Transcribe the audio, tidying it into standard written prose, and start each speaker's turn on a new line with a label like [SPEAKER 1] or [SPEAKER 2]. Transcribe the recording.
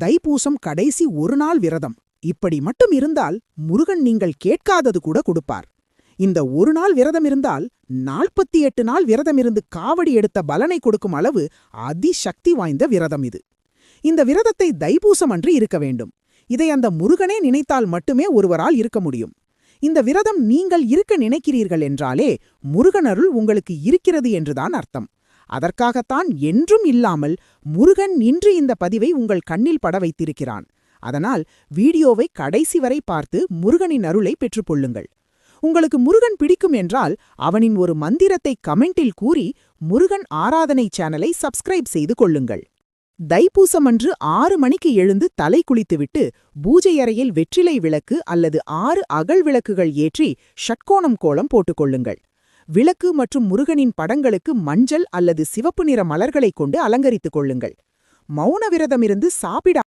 [SPEAKER 1] தைப்பூசம் கடைசி ஒரு நாள் விரதம். இப்படி மட்டும் இருந்தால் முருகன் நீங்கள் கேட்காதது கூட கொடுப்பார். இந்த ஒரு நாள் விரதம் இருந்தால் 48 நாள் விரதமிருந்து காவடி எடுத்த பலனை கொடுக்கும் அளவு அதிசக்தி வாய்ந்த விரதம் இது. இந்த விரதத்தை தைப்பூசம் அன்று இருக்க வேண்டும். இதை அந்த முருகனே நினைத்தால் மட்டுமே ஒருவரால் இருக்க முடியும். இந்த விரதம் நீங்கள் இருக்க நினைக்கிறீர்கள் என்றாலே முருகன் அருள் உங்களுக்கு இருக்கிறது என்றுதான் அர்த்தம். அதற்காகத்தான் என்றும் இல்லாமல் முருகன் இன்று இந்த பதிவை உங்கள் கண்ணில் பட வைத்திருக்கிறான். அதனால் வீடியோவை கடைசி வரை பார்த்து முருகனின் அருளை பெற்றுக்கொள்ளுங்கள். உங்களுக்கு முருகன் பிடிக்கும் என்றால் அவனின் ஒரு மந்திரத்தை கமெண்டில் கூறி முருகன் ஆராதனை சேனலை சப்ஸ்கிரைப் செய்து கொள்ளுங்கள். தைப்பூசமன்று 6 மணிக்கு எழுந்து தலை குளித்துவிட்டு பூஜை அறையில் வெற்றிலை விளக்கு அல்லது 6 அகல் விளக்குகள் ஏற்றி ஷட்கோணம் கோலம் போட்டுக்கொள்ளுங்கள். விளக்கு மற்றும் முருகனின் படங்களுக்கு மஞ்சள் அல்லது சிவப்பு நிற மலர்களைக் கொண்டு அலங்கரித்துக் கொள்ளுங்கள். மௌன விரதமிருந்து சாப்பிட